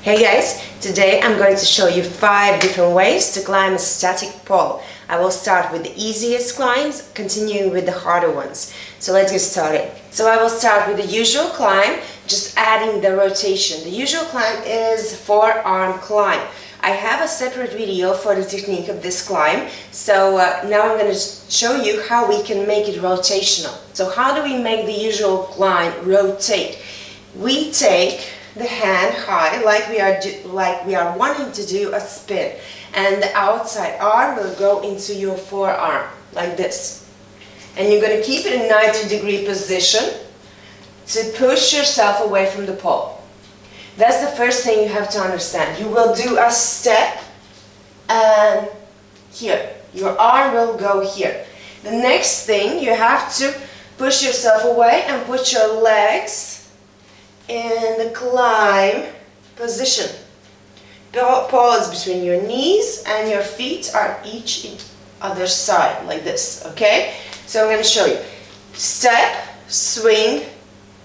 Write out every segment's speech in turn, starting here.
Hey guys, today I'm going to show you 5 different ways to climb a static pole. I will start with the easiest climbs, continuing with the harder ones. So let's get started. So I will start with the usual climb, just adding the rotation. The usual climb is forearm climb. I have a separate video for the technique of this climb, so now I'm going to show you how we can make it rotational. So how do we make the usual climb rotate? We take the hand high, like we are wanting to do a spin, and the outside arm will go into your forearm like this, and you're going to keep it in 90-degree position to push yourself away from the pole. That's the first thing you have to understand. You will do a step, and here your arm will go here. The next thing, you have to push yourself away and put your legs in the climb position. Pause between your knees and your feet are each other side, like this, okay? So I'm going to show you. Step, swing,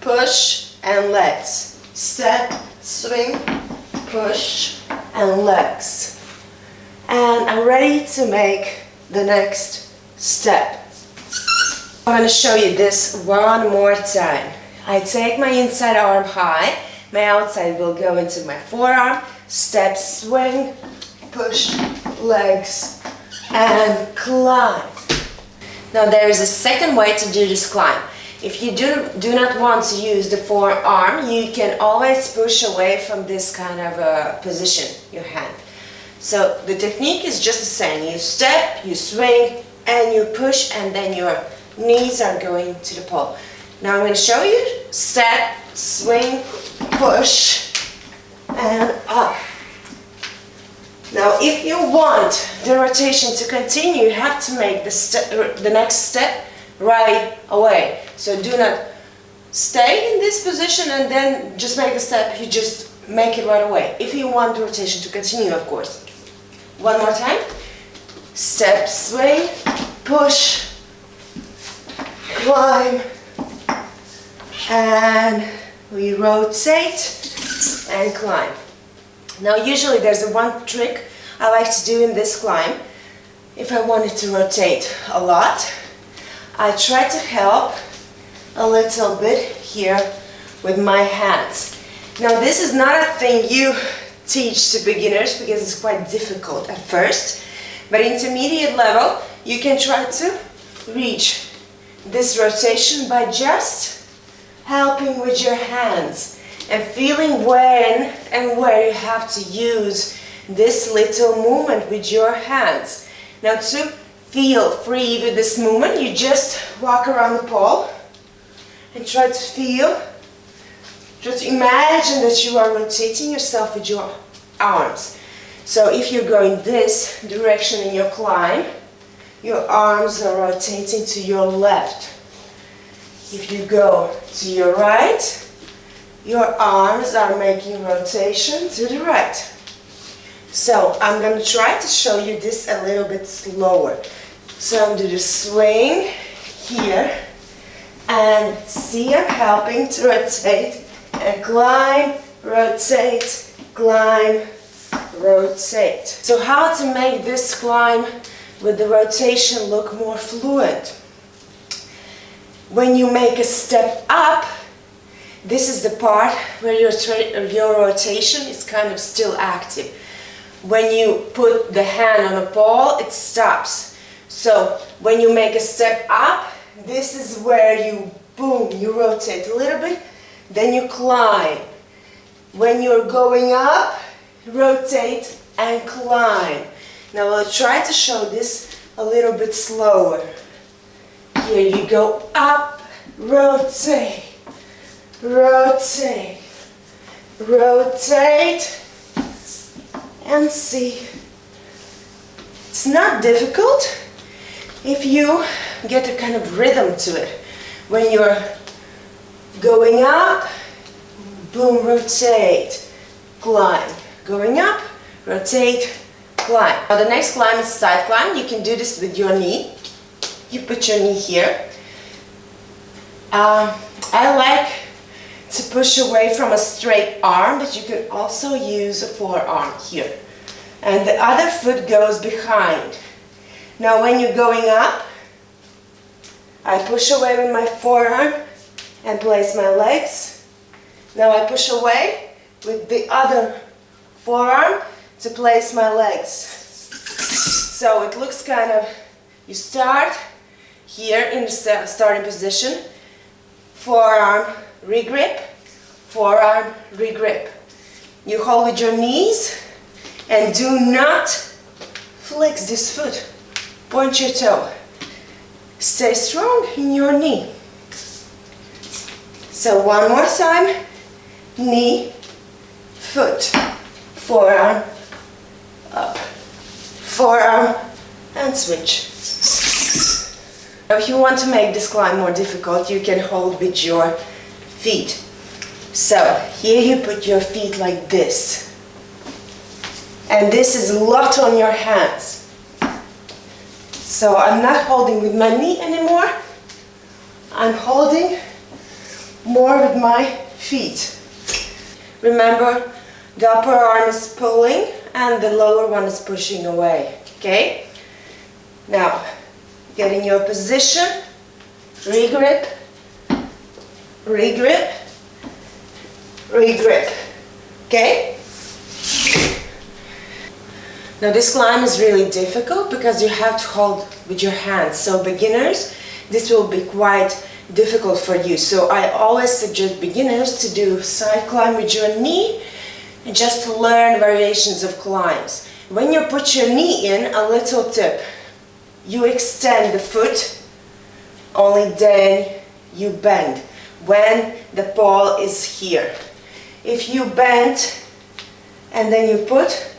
push, and legs. Step, swing, push, and legs. And I'm ready to make the next step. I'm going to show you this one more time. I take my inside arm high, my outside will go into my forearm, step, swing, push, legs, and climb. Now there is a second way to do this climb. If you do not want to use the forearm, you can always push away from this kind of position, your hand. So the technique is just the same. You step, you swing, and you push, and then your knees are going to the pole. Now I'm going to show you. Step, swing, push, and up. Now if you want the rotation to continue, you have to make the next step right away. So do not stay in this position and then just make the step, you just make it right away. If you want the rotation to continue, of course. One more time. Step, swing, push, climb, and we rotate and climb. Now usually there's one trick I like to do in this climb. If I wanted to rotate a lot, I try to help a little bit here with my hands. Now this is not a thing you teach to beginners because it's quite difficult at first, but intermediate level you can try to reach this rotation by just helping with your hands and feeling when and where you have to use this little movement with your hands. Now to feel free with this movement, you just walk around the pole and try to feel, try to imagine that you are rotating yourself with your arms. So if you're going this direction in your climb, your arms are rotating to your left. If you go to your right, your arms are making rotation to the right. So I'm going to try to show you this a little bit slower. So I'm going to do the swing here, and see I'm helping to rotate and climb, rotate, climb, rotate. So how to make this climb with the rotation look more fluent? When you make a step up, this is the part where your rotation is kind of still active. When you put the hand on a pole, it stops. So when you make a step up, this is where you, boom, you rotate a little bit, then you climb. When you're going up, rotate and climb. Now I'll try to show this a little bit slower. Here you go up, rotate, rotate, rotate, and see. It's not difficult if you get a kind of rhythm to it. When you're going up, boom, rotate, climb. Going up, rotate, climb. Now the next climb is side climb. You can do this with your knee. You put your knee here. I like to push away from a straight arm, but you can also use a forearm here. And the other foot goes behind. Now when you're going up, I push away with my forearm and place my legs. Now I push away with the other forearm to place my legs. So it looks kind of, you start here in the starting position, forearm regrip, forearm regrip. You hold with your knees and do not flex this foot. Point your toe. Stay strong in your knee. So one more time, knee, foot, forearm, up, forearm, and switch. Now if you want to make this climb more difficult, you can hold with your feet. So here you put your feet like this. And this is a lot on your hands. So I'm not holding with my knee anymore. I'm holding more with my feet. Remember, the upper arm is pulling and the lower one is pushing away. Okay? Now, get in your position. Regrip, regrip, regrip. Okay? Now this climb is really difficult because you have to hold with your hands. So beginners, this will be quite difficult for you. So I always suggest beginners to do side climb with your knee and just to learn variations of climbs. When you put your knee in, a little tip, you extend the foot, only then you bend when the pole is here. If you bend and then you put,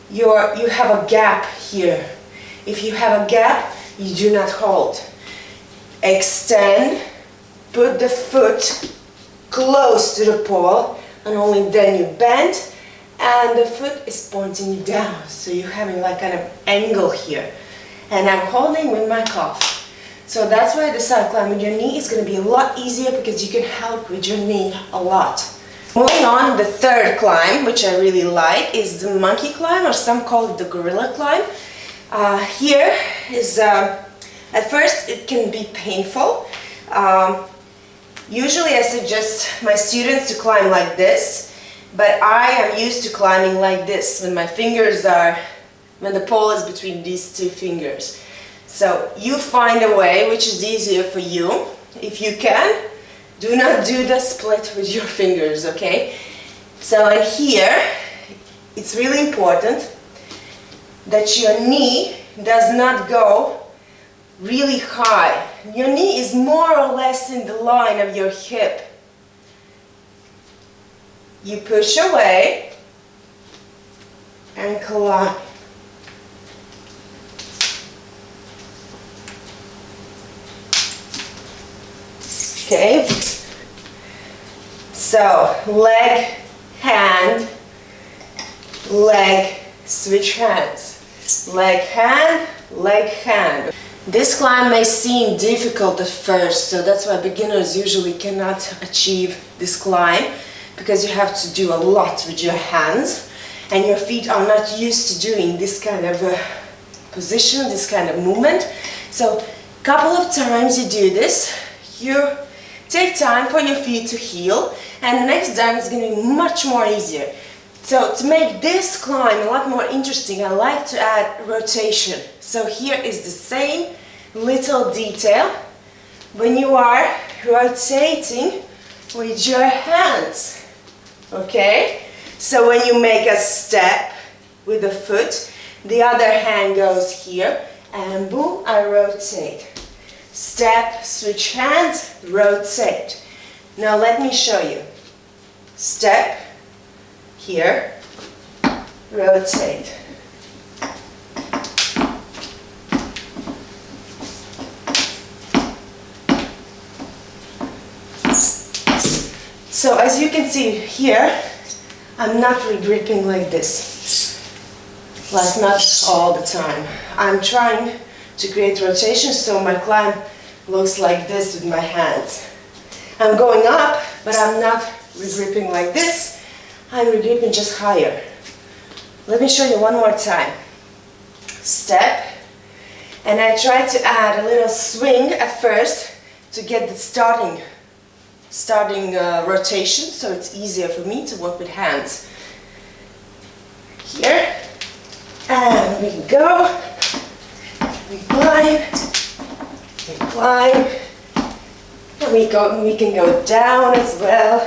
you have a gap here. If you have a gap, you do not hold. Extend, put the foot close to the pole, and only then you bend, and the foot is pointing down. So you're having like kind of angle here. And I'm holding with my calf. So that's why the side climb with your knee is going to be a lot easier because you can help with your knee a lot. Moving on, the third climb, which I really like, is the monkey climb, or some call it the gorilla climb. Here is, at first it can be painful. Usually I suggest my students to climb like this, but I am used to climbing like this, when my fingers are, when the pole is between these two fingers. So you find a way which is easier for you. If you can, do not do the split with your fingers, okay? So in here, it's really important that your knee does not go really high. Your knee is more or less in the line of your hip. You push away and climb. Okay, so leg, hand, leg, switch hands. Leg, hand, leg, hand. This climb may seem difficult at first, so that's why beginners usually cannot achieve this climb, because you have to do a lot with your hands and your feet are not used to doing this kind of position, this kind of movement. So a couple of times you do this, you take time for your feet to heal, and the next time it's going to be much more easier. So to make this climb a lot more interesting, I like to add rotation. So here is the same little detail when you are rotating with your hands. Okay? So when you make a step with the foot, the other hand goes here, and boom, I rotate. Step, switch hands, rotate. Now let me show you. Step, here, rotate. So as you can see here, I'm not regripping like this, like not all the time. I'm trying to create rotation so my climb looks like this with my hands. I'm going up, but I'm not regripping like this. I'm regripping just higher. Let me show you one more time. Step, and I try to add a little swing at first to get the starting rotation, so it's easier for me to work with hands. Here, and we go, we climb, and we can go down as well.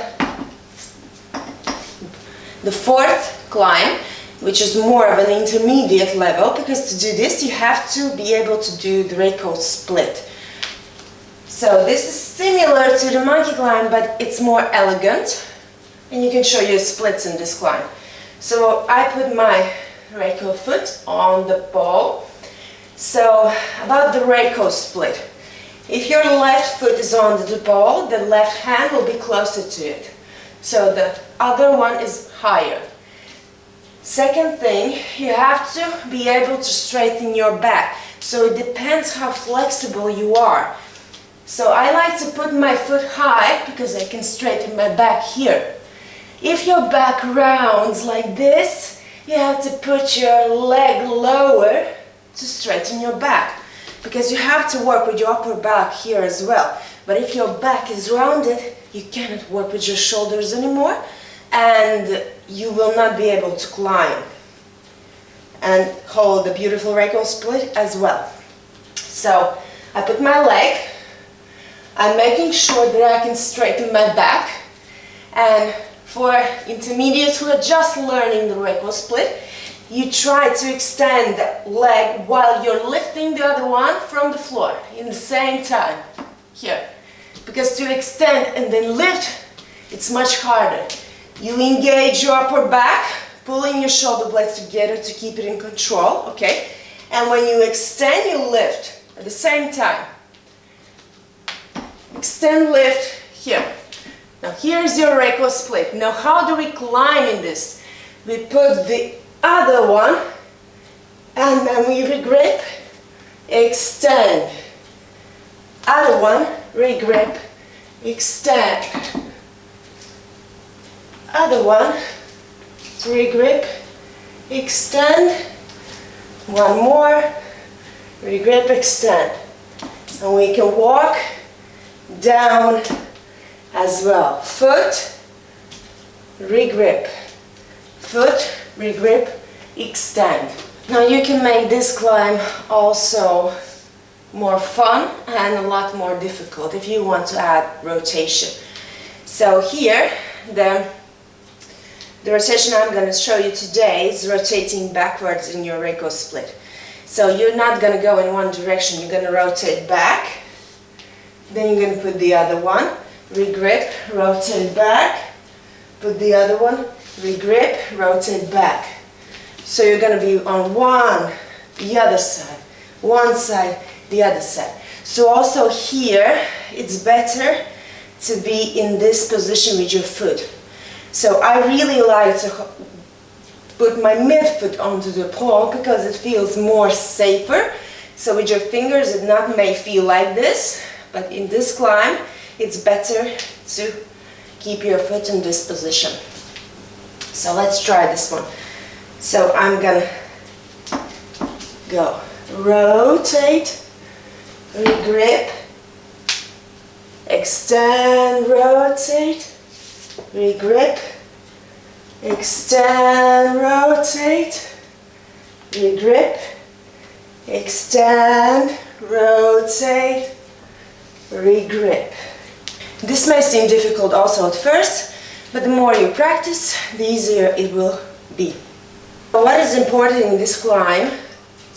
The fourth climb, which is more of an intermediate level, because to do this you have to be able to do the Wrinkle Split. So this is similar to the monkey climb, but it's more elegant, and you can show you splits in this climb. So I put my Wrinkle foot on the pole. So about the Wrinkle Split. If your left foot is on the pole, the left hand will be closer to it. So the other one is higher. Second thing, you have to be able to straighten your back. So it depends how flexible you are. So I like to put my foot high because I can straighten my back here. If your back rounds like this, you have to put your leg lower to straighten your back, because you have to work with your upper back here as well. But if your back is rounded, you cannot work with your shoulders anymore, and you will not be able to climb and hold the beautiful Wrinkle Split as well. So I put my leg, I'm making sure that I can straighten my back, and for intermediates who are just learning the Wrinkle Split, you try to extend the leg while you're lifting the other one from the floor in the same time, here. Because to extend and then lift, it's much harder. You engage your upper back, pulling your shoulder blades together to keep it in control, okay? And when you extend, you lift at the same time. Extend, lift, here. Now here's your Wrinkle Split. Now how do we climb in this? We put the other one, and then we regrip, extend. Other one, regrip, extend. Other one, regrip, extend. One more, regrip, extend. And we can walk down as well. Foot, regrip. Foot, regrip, extend. Now you can make this climb also more fun and a lot more difficult if you want to add rotation. So here, the rotation I'm going to show you today is rotating backwards in your Wrinkle Split. So you're not going to go in one direction, you're going to rotate back, then you're going to put the other one, regrip, rotate back, put the other one, regrip, rotate back. So you're going to be on one, the other side, one side, the other side. So also here, it's better to be in this position with your foot. So I really like to put my midfoot onto the pole because it feels more safer. So with your fingers, it not may feel like this, but in this climb, it's better to keep your foot in this position. So let's try this one. So I'm gonna go rotate, regrip, extend, rotate, regrip, extend, rotate, regrip, extend, rotate, regrip. This may seem difficult also at first, but the more you practice, the easier it will be. But what is important in this climb,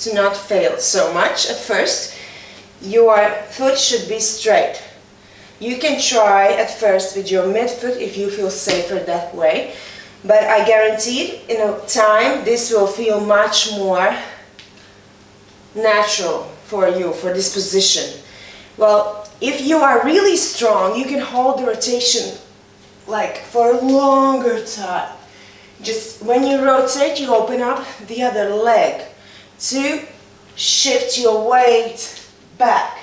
to not fail so much at first, your foot should be straight. You can try at first with your midfoot if you feel safer that way, but I guarantee in a time this will feel much more natural for you, for this position. Well, if you are really strong, you can hold the rotation like for a longer time. Just when you rotate, you open up the other leg to shift your weight back.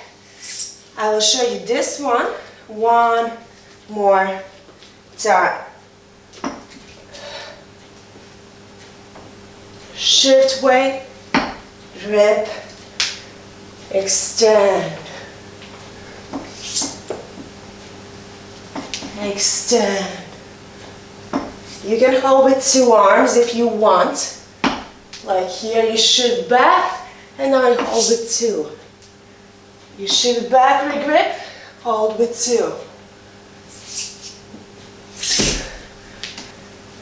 I will show you this one. 1, more time. Shift weight, grip, extend, extend. You can hold with 2 arms if you want. Like here, you shift back, and now you hold with 2. You shift back, regrip, hold with 2.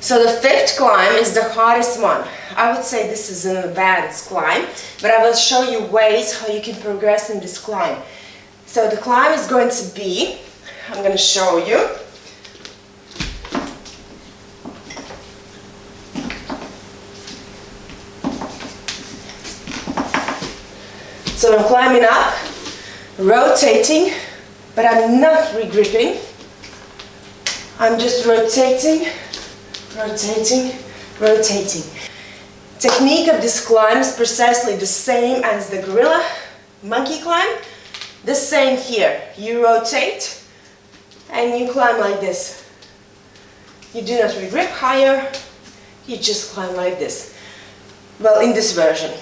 So the 5th climb is the hardest one. I would say this is an advanced climb, but I will show you ways how you can progress in this climb. So the climb is going to be, I'm going to show you. So I'm climbing up, rotating, but I'm not regripping. I'm just rotating, rotating, rotating. Technique of this climb is precisely the same as the gorilla monkey climb. The same here. You rotate and you climb like this. You do not regrip higher, you just climb like this. Well, in this version.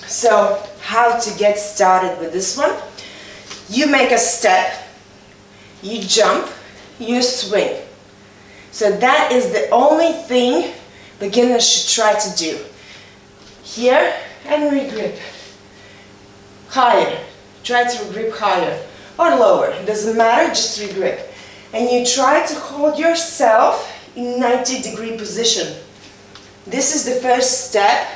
So, how to get started with this one? You make a step, you jump, you swing. So that is the only thing beginners should try to do. Here and regrip. Higher. Try to regrip higher or lower. It doesn't matter, just regrip. And you try to hold yourself in 90-degree position. This is the first step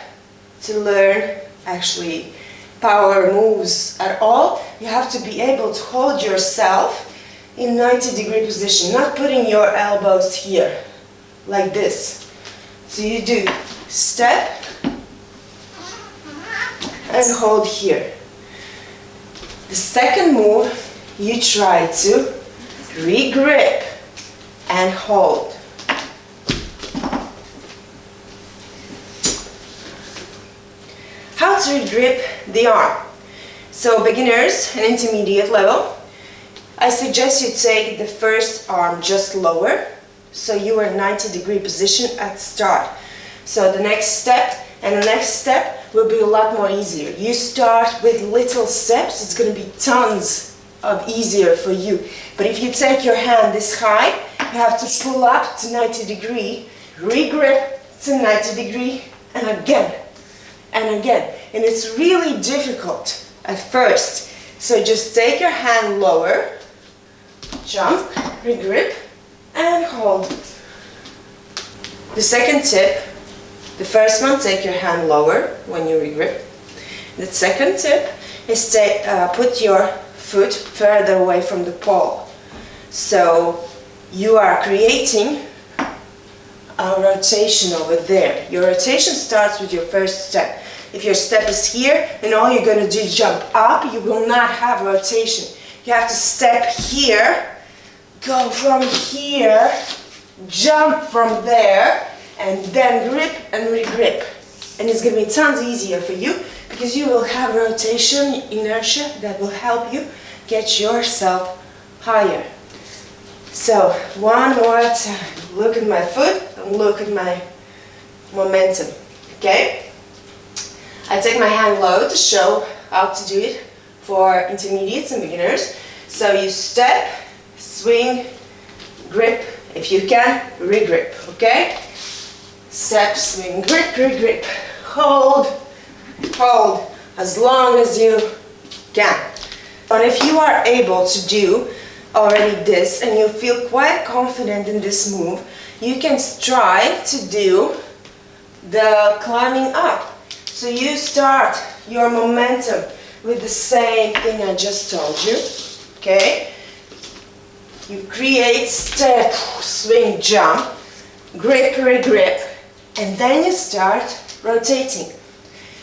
to learn actually power moves at all. You have to be able to hold yourself in 90-degree position, not putting your elbows here like this. So you do step and hold here. The second move, you try to regrip and hold. How to regrip the arm. So beginners and intermediate level, I suggest you take the first arm just lower, so you are 90-degree position at start. So the next step and the next step will be a lot more easier. You start with little steps, it's going to be tons of easier for you. But if you take your hand this high, you have to pull up to 90-degree, regrip to 90-degree, and again, and again. And it's really difficult at first. So just take your hand lower, jump, regrip, and hold. The second tip, the first one, take your hand lower when you regrip. The second tip is to put your foot further away from the pole. So you are creating a rotation over there. Your rotation starts with your first step. If your step is here and all you're going to do is jump up, you will not have rotation. You have to step here, go from here, jump from there, and then grip and regrip. And it's going to be tons easier for you because you will have rotation inertia that will help you get yourself higher. So one more time, look at my foot and look at my momentum, okay? I take my hand low to show how to do it for intermediates and beginners. So you step, swing, grip, if you can, regrip, okay? Step, swing, grip, regrip, hold, hold, as long as you can. And if you are able to do already this and you feel quite confident in this move, you can try to do the climbing up. So you start your momentum with the same thing I just told you, okay? You create step, swing, jump, grip, regrip, and then you start rotating.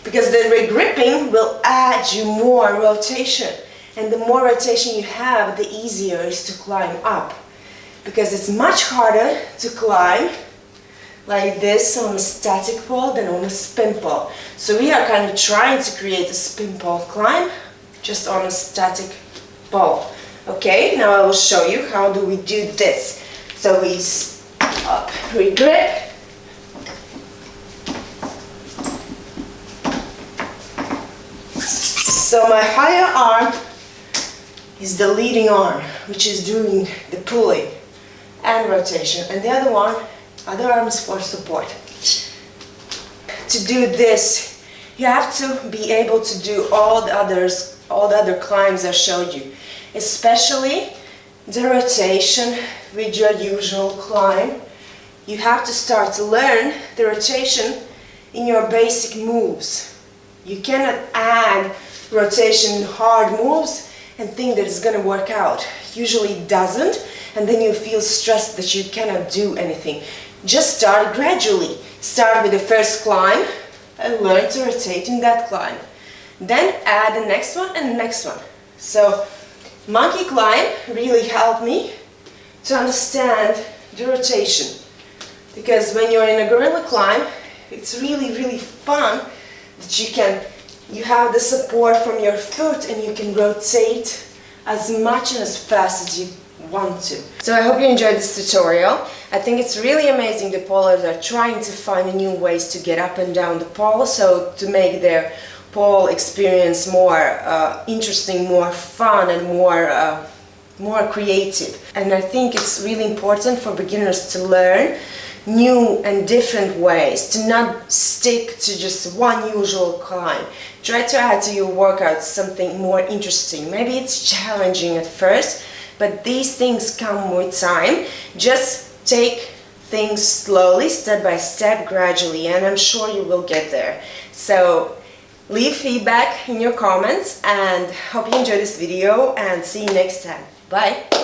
Because the regripping will add you more rotation. And the more rotation you have, the easier it is to climb up. Because it's much harder to climb like this on a static pole than on a spin pole. So we are kind of trying to create a spin pole climb just on a static pole. Okay, now I will show you how do we do this. So we stop, regrip. So my higher arm is the leading arm, which is doing the pulling and rotation, and the other arm is for support. To do this, you have to be able to do all the other climbs I showed you, especially the rotation with your usual climb. You have to start to learn the rotation in your basic moves. You cannot add rotation in hard moves and think that it's going to work out. Usually it doesn't, and then you feel stressed that you cannot do anything. Just start gradually. Start with the first climb and learn to rotate in that climb. Then add the next one and the next one. So monkey climb really helped me to understand the rotation, because when you're in a gorilla climb, it's really fun that you have the support from your foot and you can rotate as much and as fast as you want to. So I hope you enjoyed this tutorial. I think it's really amazing the polers are trying to find new ways to get up and down the pole, so to make their pole experience more interesting, more fun, and more creative. And I think it's really important for beginners to learn new and different ways, to not stick to just one usual climb. Try to add to your workout something more interesting. Maybe it's challenging at first, but these things come with time. Just take things slowly, step by step, gradually, and I'm sure you will get there. So leave feedback in your comments, and hope you enjoyed this video, and see you next time. Bye!